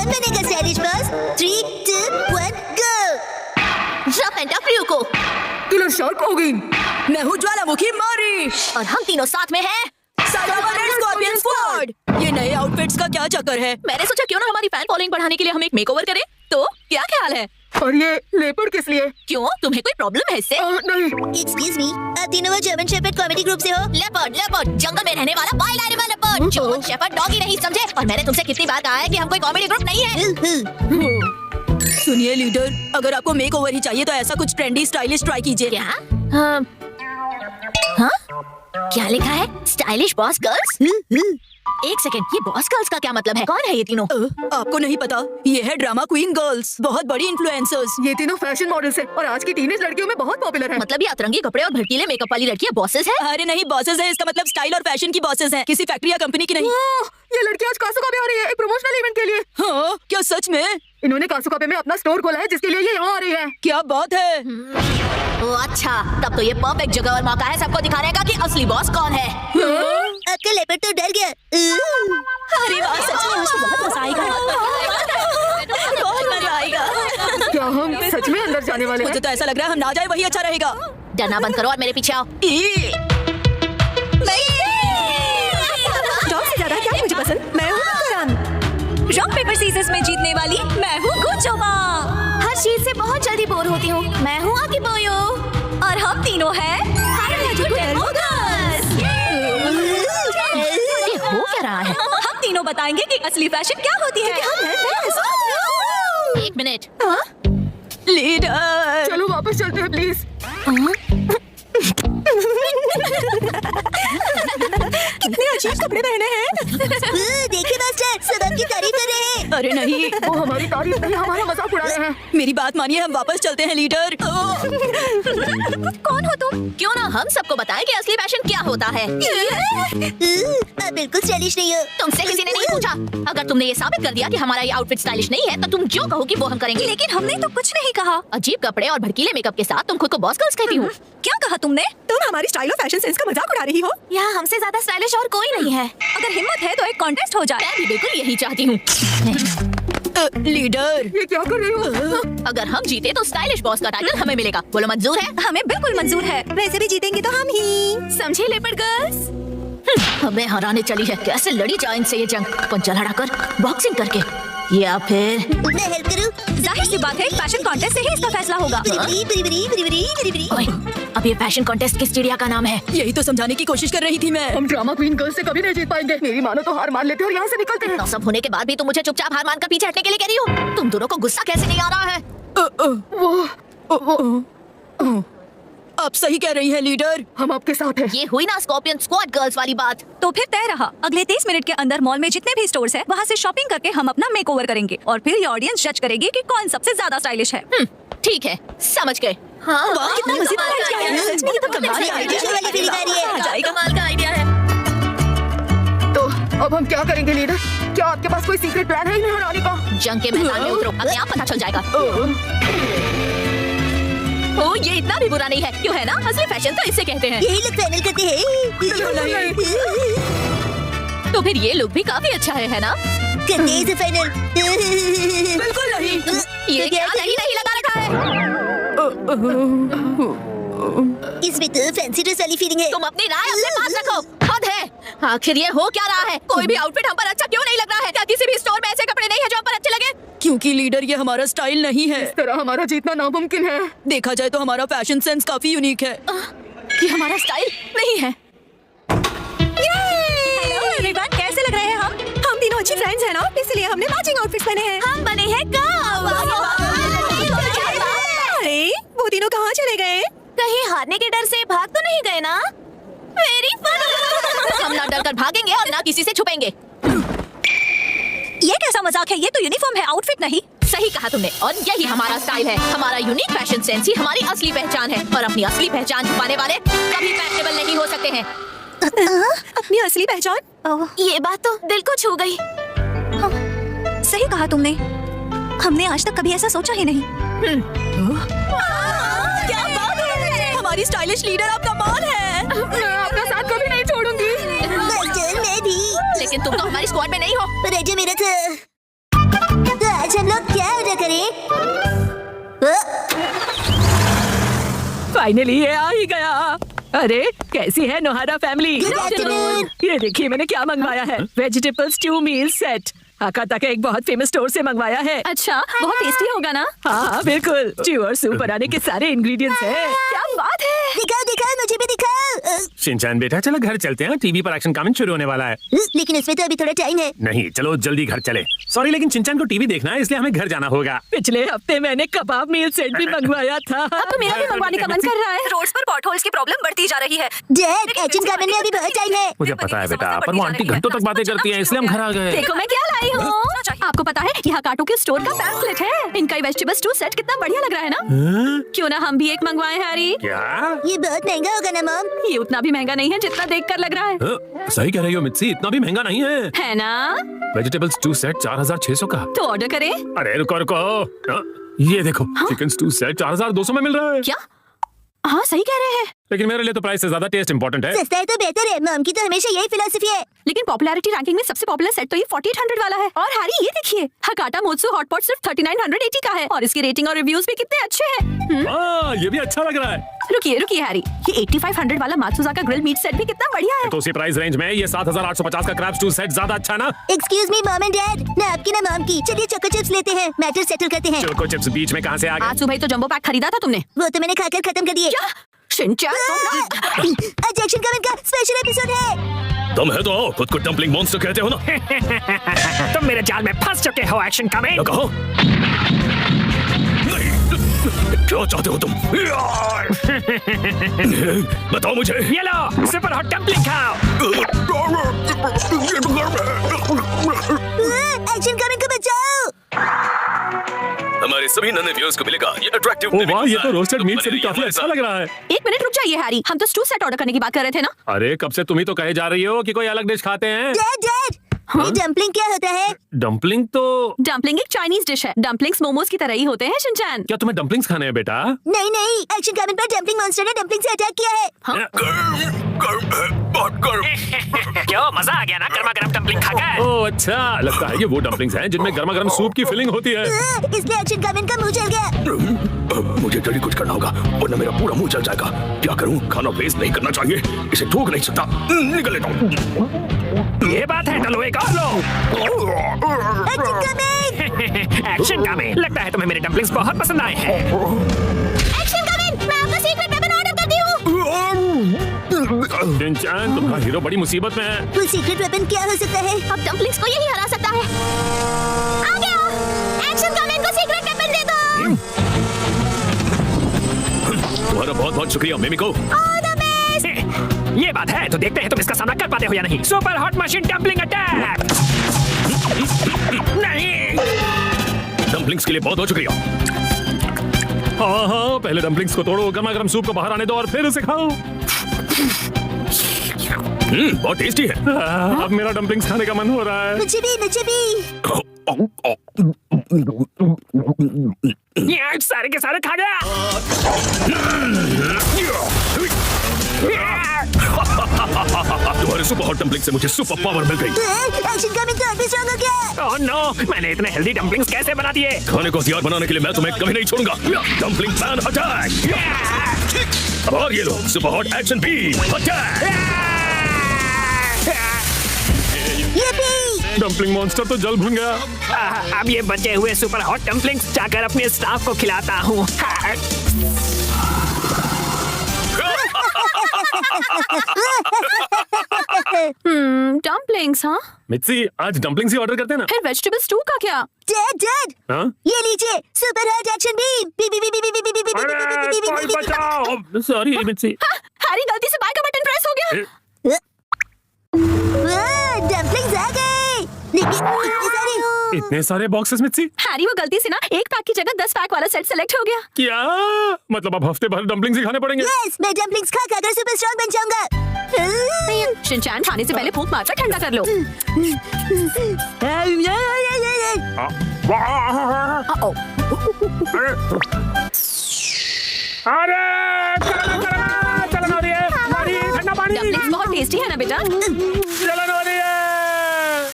कौन बनेगा stylish boss? 3, 2, 1 go. Rough and tough ryuko। Killer shark होगी। मैं हूँ ज्वालामुखी मारी। और हम तीनों साथ में हैं स्कॉर्पियन स्क्वाड। ये नए आउटफिट्स का क्या चक्कर है? मैंने सोचा क्यों ना हमारी फैन फॉलोइंग बढ़ाने के लिए हम एक मेकओवर करें। तो क्या ख्याल है? और ये लेपर्ड किस लिए? क्यों, तुम्हें कोई प्रॉब्लम है इससे? नहीं। एक्सक्यूज मी, आप तीनों वो जर्मन शेफर्ड कॉमेडी ग्रुप से हो? लेपर्ड जंगल में रहने वाला wild animal leopard. German shepherd doggy नहीं समझे। और मैंने तुमसे कितनी बार कहा है कि हम कोई कॉमेडी ग्रुप नहीं है। सुनिए लीडर, अगर आपको मेकओवर ही चाहिए तो ऐसा कुछ ट्रेंडी स्टाइलिश ट्राई कीजिए। क्या? हाँ? क्या लिखा है? Stylish boss girls? एक सेकंड, ये बॉस गर्ल्स का क्या मतलब है? कौन है ये तीनों? आपको नहीं पता? ये है ड्रामा क्वीन गर्ल्स, बहुत बड़ी इन्फ्लुएंसर्स। ये तीनों फैशन मॉडल्स हैं और आज की टीनेज लड़कियों में बहुत पॉपुलर है। मतलब ये अतरंगी कपड़े और भड़कीले मेकअप वाली लड़कियां बॉसेस है? अरे नहीं, बॉसेस है इसका मतलब स्टाइल और फैशन की बॉसेस हैं, किसी फैक्ट्री या कंपनी की नहीं। ये लड़की आज कासुकाबे आ रही है एक प्रमोशनल इवेंट के लिए। हाँ, क्या सच में? इन्होंने कासुकाबे में अपना स्टोर खोला है जिसके लिए ये यहाँ आ रही है। क्या बात है? ओ अच्छा, तब तो ये परफेक्ट जगह और मौका है सबको दिखाने का कि असली बॉस कौन है। आपका लेपर्ड तो डर गया। अरे वाह, सच में आज तो बहुत मजा आएगा। बहुत मजा आएगा। क्या हम सच में अंदर जाने वाले हैं? मुझे तो ऐसा लग रहा है हम ना जाए वही अच्छा रहेगा। डरना बंद करो और मेरे पीछे आओ। डॉग से ज्यादा क्या मुझे पसंद? मैं हूँ करण। रॉक पेपर सीजर्स में जीतने वाली मैं हूँ गुचोमा। हर चीज से बहुत जल्दी बोर होती हूँ। मैं हूँ आकिबोयो। और हम तीनों हैं ये हो क्या रहा है? हम तीनों बताएंगे कि असली फैशन क्या होती है। एक मिनट। लीडर, चलो वापस चलते हैं प्लीज। कितने अजीब कपड़े पहने हैं। देखिए मास्टर, सब आपकी तारीफ कर रहे हैं। अरे नहीं, वो हमारी तारीफ नहीं, हमारा मजाक उड़ा रहे हैं। मेरी बात मानिए, हम वापस चलते हैं लीडर। कौन हो तुम? क्यों ना हम सबको बताएं कि असली फैशन क्या होता है। आप बिल्कुल स्टाइलिश नहीं हो। तुमसे किसी ने नहीं पूछा। अगर तुमने ये साबित कर दिया कि हमारा ये आउटफिट स्टाइलिश नहीं है तो तुम जो कहो कि वो हम करेंगे। लेकिन हमने तो कुछ नहीं कहा। अजीब कपड़े और भड़कीले मेकअप के साथ तुम खुद को बॉस गर्ल्स कहती हो। क्या कहा तुमने? तुम हमारी स्टाइल और फैशन सेंस का मजाक उड़ा रही हो। यहाँ हमसे ज्यादा स्टाइलिश और कोई नहीं है। अगर हिम्मत है तो एक कॉन्टेस्ट हो जाए। मैं भी बिल्कुल यही चाहती हूँ। लीडर, ये क्या कर रही हो? अगर हम जीते तो स्टाइलिश बॉस का टाइटल हमें मिलेगा। बोलो मंजूर है? हमें बिल्कुल मंजूर है। वैसे भी जीतेंगे तो हम ही। समझे लेपर्ड गर्ल्स? हमें हराने चली है। कैसे लड़ी जाए इनसे ये जंग? पंजा लड़ाकर, बॉक्सिंग करके, या फिर मैं हेल्प करूं? जाहिर सी बात है, फैशन कॉन्टेस्ट से ही इसका फैसला होगा। ओए, अब ये फैशन कॉन्टेस्ट किस चिड़िया का नाम है? यही तो समझाने की कोशिश कर रही थी मैं। हम ड्रामा क्वीन गर्ल्स से कभी नहीं जीत पाएंगे। मेरी मानो तो हार मान लेते और यहाँ से निकलते हैं। तो सब होने के बाद भी तुम मुझे चुपचाप हार मानकर पीछे हटने के लिए कह रही हो? तुम दोनों को गुस्सा कैसे नहीं आ रहा है? आप सही कह रही हैं लीडर, हम आपके साथ हैं। ये हुई ना स्कॉर्पियन स्क्वाड गर्ल्स वाली बात। तो फिर तय रहा, अगले 30 मिनट के अंदर मॉल में जितने भी स्टोर्स हैं, वहाँ से शॉपिंग करके हम अपना मेकओवर करेंगे और फिर ये ऑडियंस जज करेगी कि कौन सबसे ज्यादा स्टाइलिश है। ठीक है, समझ गए। हाँ, वाह, कितना मजेदार आइडिया है। सच में ये तो कमाल का आइडिया है। तो अब हम क्या करेंगे लीडर? क्या आपके पास कोई सीक्रेट प्लान है इन्हें हराने का? जंग के मैदान में उतरो, अपने आप पता चल जाएगा। ओ, ये इतना भी बुरा नहीं है, क्यों है ना? असली फैशन तो इसे कहते हैं। यही लोग फाइनल करते हैं। तो फिर ये लुक भी काफी अच्छा है ना? करते हैं इसे फाइनल। बिल्कुल नहीं। ये क्या नहीं लगा रखा है? इसमें तो फैंसी ड्रेस वाली फीलिंग है। तुम अपनी राय अपने पास रखो। हद है। आखिर ये हो क्या रहा है? कोई भी आउटफिट हम पर अच्छा क्यों नहीं लग रहा है? क्या किसी भी स्टोर में ऐसे कपड़े नहीं है जो हम पर अच्छे लगे? क्योंकि लीडर ये हमारा स्टाइल नहीं है। इस तरह हमारा जीतना नामुमकिन है। देखा जाए तो हमारा फैशन सेंस काफी यूनिक है। ये हमारा स्टाइल नहीं है। हेलो एवरीवन, कैसे लग रहे हैं हम? हम तीनों अच्छी फ्रेंड्स हैं ना, इसलिए हमने मैचिंग आउटफिट्स पहने हैं। हम बने हैं अरे वो तीनों कहाँ चले गए? कहीं हारने के डर से भाग तो नहीं गए ना? Very fun. हम ना डर कर भागेंगे और ना किसी से छुपेंगे। ये कैसा मजाक है? ये तो यूनिफॉर्म है, आउटफिट नहीं। सही कहा तुमने, और यही हमारा स्टाइल है। हमारा यूनिक फैशन सेंस ही हमारी असली पहचान है। और अपनी असली पहचान छुपाने वाले कभी फैशनेबल नहीं हो सकते हैं। अपनी असली पहचान? ये बात तो दिल को छू गई। सही कहा तुमने, हमने आज तक कभी ऐसा सोचा ही नहीं। क्या बात है, हमारी स्टाइलिश लीडर आपका मान है। मैं आपका साथ कभी नहीं छोड़ूंगी। मैं भी। लेकिन तुम तो हमारी स्क्वाड में नहीं हो। पर मेरा था। फाइनली ये आ ही गया। अरे कैसी है नोहारा फैमिली? ये देखिए मैंने क्या मंगवाया है, वेजिटेबल स्ट्यू मील सेट। हाकाता का एक बहुत फेमस स्टोर से मंगवाया है। अच्छा, बहुत टेस्टी होगा ना? हाँ बिल्कुल, स्ट्यू और सूप बनाने के सारे इंग्रेडिएंट्स हैं। क्या बात है। दिखाओ दिखाओ, मुझे भी दिखाओ। शिनचैन बेटा चलो घर चलते हैं, टीवी पर एक्शन कमेंट शुरू होने वाला है। लेकिन उसमें तो अभी थोड़ा टाइम है। नहीं चलो जल्दी घर चले। सॉरी लेकिन शिनचैन को टीवी देखना है इसलिए हमें घर जाना होगा। पिछले हफ्ते मैंने कबाब मील सेट भी मंगवाया था। अब तो मेरा भी मंगवाने का मन कर रहा है। रोड्स पर पॉटहोल्स की प्रॉब्लम बढ़ती जा रही है। डैड, एक्शन कमेंट में अभी बहुत टाइम है। मुझे पता है बेटा, पर वो आंटी घंटों तक बातें करती हैं इसलिए हम घर आ गए। देखो मैं क्या लाई हूँ। आपको पता है यहाँ काटो के स्टोर का पैम्फलेट है। इनका वेजिटेबल स्टू सेट कितना बढ़िया लग रहा है ना? क्यों ना हम भी एक मंगवाए हैरी? क्या? ये बहुत महंगा होगा ना मॉम? ये उतना भी महंगा नहीं है जितना देखकर लग रहा है। सही कह रही हो मित्सी, इतना भी महंगा नहीं है। है ना? वेजिटेबल स्टू सेट 4600 का। तो ऑर्डर करें? अरे रुको रुको, ये देखो चिकन स्टू सेट 4200 में मिल रहा है। क्या? हाँ सही कह रहे हैं। लेकिन मेरे लिए तो प्राइस से ज्यादा टेस्ट इंपॉर्टेंट है। सस्ता है तो बेहतर है, मॉम की तो हमेशा यही फिलॉसफी है। लेकिन पॉपुलैरिटी रैंकिंग में सबसे पॉपुलर सेट तो ये 4800 वाला है। और हैरी ये देखिए, हकाटा मोत्सु हॉटपॉट सिर्फ 3980 का है और इसकी रेटिंग और रिव्यूज भी कितने अच्छे हैं। हाँ ये भी अच्छा लग रहा है। रुकिए रुकिए हैरी, ये 8500 वाला मात्सुजा का ग्रिल मीट सेट भी कितना बढ़िया है। तो उसी प्राइस रेंज में ये 7850 का क्रैब स्टू सेट ज्यादा अच्छा ना? Excuse me mom and dad, ना आपकी ना मॉम की। चलिए चोको चिप्स लेते हैं, मैटर सेटल करते हैं। चोको चिप्स बीच में कहाँ से आ गए? आज सुबह ही तो जंबो पैक खरीदा था तुमने। वो तो मैंने खाकर खत्म कर दिए। क्या? शिनचैन आज एक्शन कमेंट का स्पेशल एपिसोड है। तुम है तो आओ, खुद को डम्पलिंग मॉन्स्टर कहते हो ना? तुम मेरे जाल में फंस चुके हो एक्शन कमेंट। कहो नहीं, क्या चाहते हो तुम? बताओ मुझे। ये लो सुपर हॉट डम्पलिंग खाओ। एक्शन कमेंट को बचाओ। हमारे सभी नन्हे व्यूअर्स को मिलेगा ये अट्रैक्टिव। ओ वाह, ये तो रोस्टेड मीट से भी काफी अच्छा लग रहा है। एक मिनट रुक जाइए हैरी, हम तो स्टू सेट ऑर्डर करने की बात कर रहे थे ना। अरे कब से तुम ही तो कहे जा रही हो कि कोई अलग डिश खाते हैं। डैड डैड, ये डम्पलिंग क्या होता है? डम्पलिंग तो डम्पलिंग एक चाइनीज डिश है। डम्पलिंग्स मोमोज की तरह ही होते हैं शिनचैन। क्या तुम्हें डम्पलिंग्स खाने हैं बेटा? नहीं नहीं, एक्शन कमेंट पर डम्पलिंग मॉन्स्टर ने डम्पलिंग से अटैक किया है। गर्म है, बहुत गर्म। क्यों मजा आ गया ना गर्मा गर्म डम्पलिंग खाकर? ओह अच्छा, लगता है ये वो डम्पलिंग्स हैं जिनमें गर्मा गर्म सूप की फिलिंग होती है। इसलिए एक्शन कमेंट का मुंह जल गया। मुझे जल्दी कुछ करना होगा वरना मेरा पूरा मुंह जल जाएगा। क्या करूं? खाना वेस्ट नहीं करना चाहिए, इसे थूक नहीं सकता। निकल लेता हूं। ये बात है, चलो एक और लो। Action comment. एक्शन कमेंट, लगता है तुम्हें मेरे डम्पलिंग्स बहुत पसंद आए हैं। एक्शन कमेंट, मैं आपका सीक्रेट वेपन ऑर्डर करती हूँ। शिनचैन तुम्हारा हीरो बड़ी मुसीबत में है। वो सीक्रेट वेपन क्या हो सकता है? अब डम्पलिंग्स को यही हरा सकता है। आ गया। एक्शन कमेंट को सीक्रेट वेपन दे दो। तुम्हारा बहुत बहुत शुक्रिया मिमिको। All the best. ये बात है, तो देखते हैं तुम इसका सामना कर पाते हो या नहीं। Super hot machine dumpling attack. नहीं, डम्पलिंग्स के लिए बहुत बहुत शुक्रिया। हाँ हाँ, पहले डम्पलिंग्स को तोड़ो, गर्मा गर्म सूप को बाहर आने दो और फिर उसे खाओ। बहुत टेस्टी है। अब मेरा डम्पलिंग्स खाने का मन हो रहा है। मुझे भी मुझे भी। ये आज सारे के सारे खा गया। तुम्हारे सुपर हॉट डम्पलिंग से मुझे सुपर पावर मिल गई। एक्शन कमेंट तो अभी स्ट्रांग हो गया। ओह नो, मैंने इतने हेल्दी डम्पलिंग्स कैसे बना दिए? खाने को हथियार बनाने के लिए मैं तुम्हें कभी नहीं छोड़ूंगा। Dumpling pan attack. और ये लो super hot action beam attack. Dumpling monster तो जल भून गया। अब ये बचे हुए सुपर हॉट डम्पलिंग्स जाकर अपने स्टाफ को खिलाता हूँ। डम्पलिंग्स हाँ। मित्सी आज डम्पलिंग्स ही ऑर्डर करते हैं ना। फिर वेजिटेबल स्टू का क्या? डैड डैड, हाँ? ये लीजिए सुपर हॉट एक्शन बीम। बी बी बी बी बी बी बी बी बी बी बी बी बी। Sorry Mitsi. हैरी गलती से बाय का बटन प्रेस हो गया। डम्पलिंग्स आ गए। लेकिन इतने सारे बॉक्सेस मित्सी। हैरी वो गलती से ना एक पैक की जगह 10 पैक वाला सेट सेलेक्ट हो गया। क्या मतलब अब हफ्ते भर डम्पलिंग्स ही खाने पड़ेंगे? यस, मैं डम्पलिंग्स खा कर सुपर स्ट्रांग बन जाऊंगा। शिनचैन खाने से पहले फूंक मारकर ठंडा कर लो। अरे चलो ठंडा पानी। डम्पलिंग्स बहुत टेस्टी है ना बेटा?